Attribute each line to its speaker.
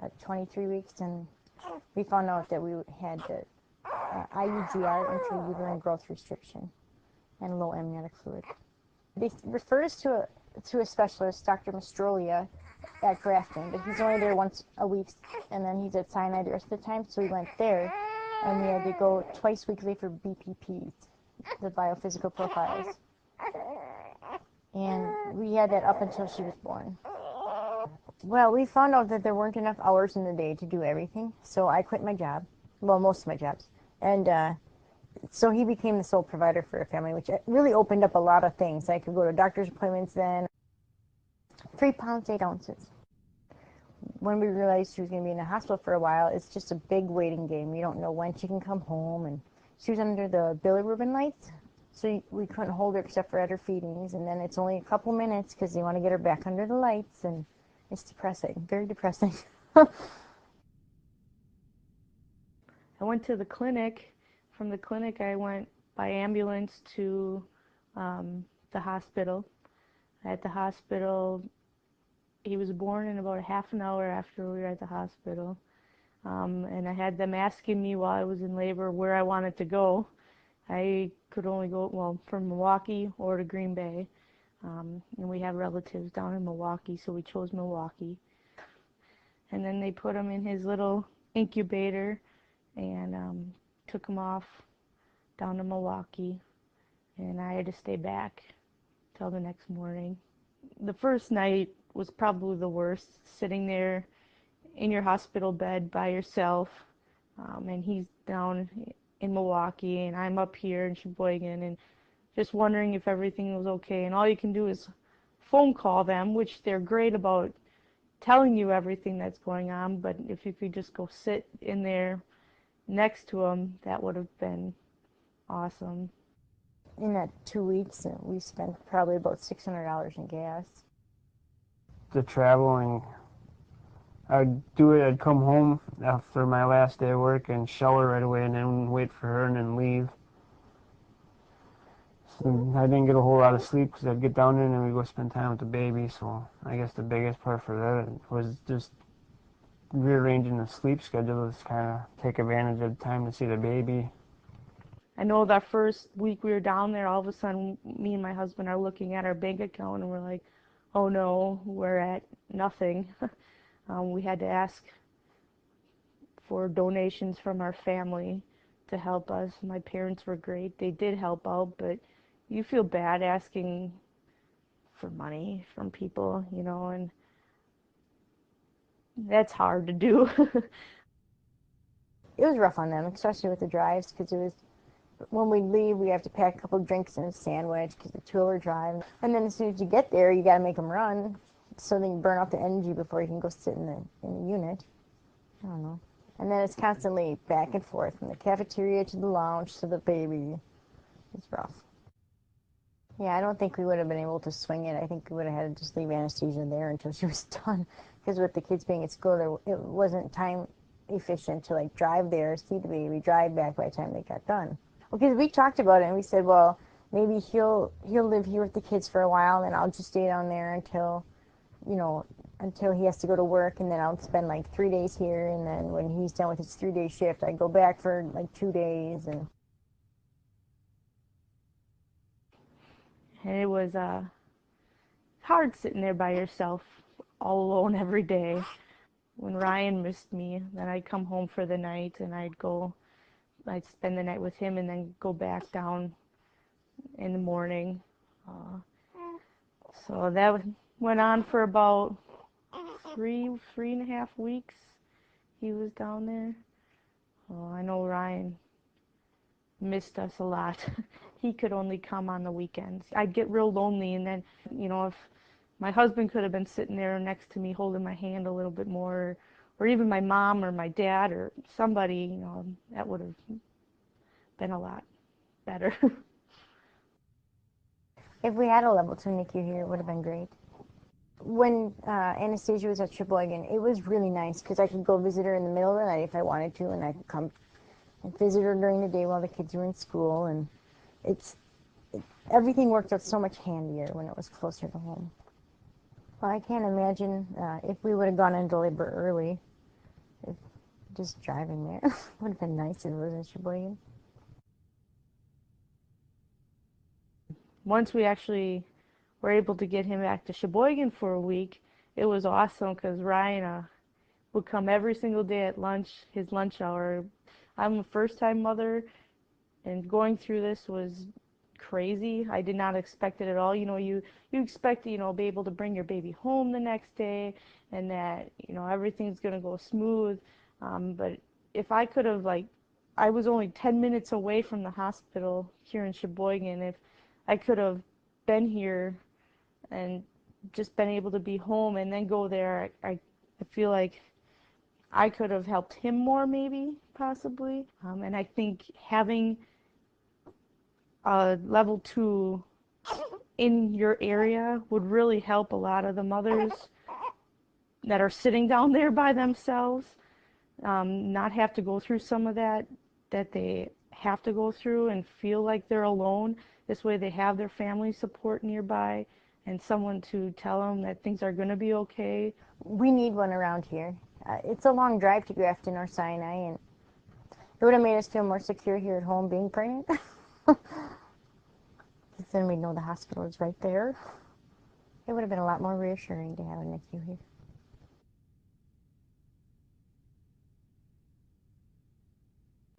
Speaker 1: at 23 weeks, and we found out that we had the IUGR, intrauterine growth restriction, and low amniotic fluid. They refer us to a specialist, Dr. Mastrolia, at Grafton, but he's only there once a week, and then he's at Sinai the rest of the time, so we went there, and we had to go twice weekly for BPPs, the biophysical profiles. And we had that up until she was born. Well, we found out that there weren't enough hours in the day to do everything, so I quit my job, well, most of my jobs, and so he became the sole provider for a family, which really opened up a lot of things. I could go to doctor's appointments then. 3 pounds, 8 ounces. When we realized she was going to be in the hospital for a while, it's just a big waiting game. You don't know when she can come home, and she was under the bilirubin lights, so we couldn't hold her except for at her feedings, and then it's only a couple minutes because they want to get her back under the lights, and it's depressing, very depressing.
Speaker 2: I went to the clinic. From the clinic, I went by ambulance to the hospital. At the hospital, he was born in about a half an hour after we were at the hospital. And I had them asking me while I was in labor where I wanted to go. I could only go, well, from Milwaukee or to Green Bay. And we have relatives down in Milwaukee, so we chose Milwaukee. And then they put him in his little incubator and took him off down to Milwaukee. And I had to stay back till the next morning. The first night was probably the worst, sitting there in your hospital bed by yourself, and he's down in Milwaukee, and I'm up here in Sheboygan, and just wondering if everything was okay. And all you can do is phone call them, which they're great about telling you everything that's going on, but if you could just go sit in there next to him, that would have been awesome.
Speaker 1: In that 2 weeks, we spent probably about $600 in gas.
Speaker 3: The traveling, I'd come home after my last day of work and shower right away and then wait for her and then leave. So I didn't get a whole lot of sleep because I'd get down there and then we'd go spend time with the baby. So I guess the biggest part for that was just rearranging the sleep schedule, to kind of take advantage of the time to see the baby.
Speaker 2: I know that first week we were down there, all of a sudden me and my husband are looking at our bank account and we're like, oh no, we're at nothing. We had to ask for donations from our family to help us. My parents were great. They did help out, but you feel bad asking for money from people, you know, and that's hard to do.
Speaker 1: It was rough on them, especially with the drives, because it was, when we leave, we have to pack a couple of drinks and a sandwich because the 2-hour drive. And then as soon as you get there, you got to make them run so they can burn off the energy before you can go sit in the unit. I don't know. And then it's constantly back and forth from the cafeteria to the lounge to the baby. It's rough. Yeah, I don't think we would have been able to swing it. I think we would have had to just leave Anastasia there until she was done. Because with the kids being at school, it wasn't time efficient to like drive there, see the baby, drive back by the time they got done. Because we talked about it and we said, well, maybe he'll live here with the kids for a while, and I'll just stay down there until, you know, until he has to go to work, and then I'll spend like 3 days here, and then when he's done with his 3-day shift, I go back for like 2 days. And
Speaker 2: And it was hard sitting there by yourself all alone every day. When Ryan missed me, then I'd come home for the night and I'd spend the night with him and then go back down in the morning. So that went on for about three and a half weeks. He was down there. Oh, I know Ryan missed us a lot. He could only come on the weekends. I'd get real lonely, and then, you know, if my husband could have been sitting there next to me holding my hand a little bit more, or even my mom or my dad or somebody, you know, that would have been a lot better.
Speaker 1: if we had a level 2 NICU here, it would have been great. When Anastasia was at Sheboygan, it was really nice because I could go visit her in the middle of the night if I wanted to, and I could come and visit her during the day while the kids were in school, and everything worked out so much handier when it was closer to home. Well, I can't imagine if we would have gone into labor early. if just driving there would have been nice if it was in Sheboygan.
Speaker 2: Once we actually were able to get him back to Sheboygan for a week, it was awesome because Ryan would come every single day at lunch, his lunch hour. I'm a first-time mother, and going through this was crazy. I did not expect it at all. You expect to, be able to bring your baby home the next day and that, everything's going to go smooth. But if I could have, like, I was only 10 minutes away from the hospital here in Sheboygan. If I could have been here and just been able to be home and then go there, I feel like I could have helped him more, maybe, possibly. And I think having a level 2 in your area would really help a lot of the mothers that are sitting down there by themselves, not have to go through some of that they have to go through and feel like they're alone. This way they have their family support nearby and someone to tell them that things are going to be okay.
Speaker 1: We need one around here. It's a long drive to Grafton or Sinai, and it would have made us feel more secure here at home being pregnant. Then we know the hospital is right there. It would have been a lot more reassuring to have a NICU here.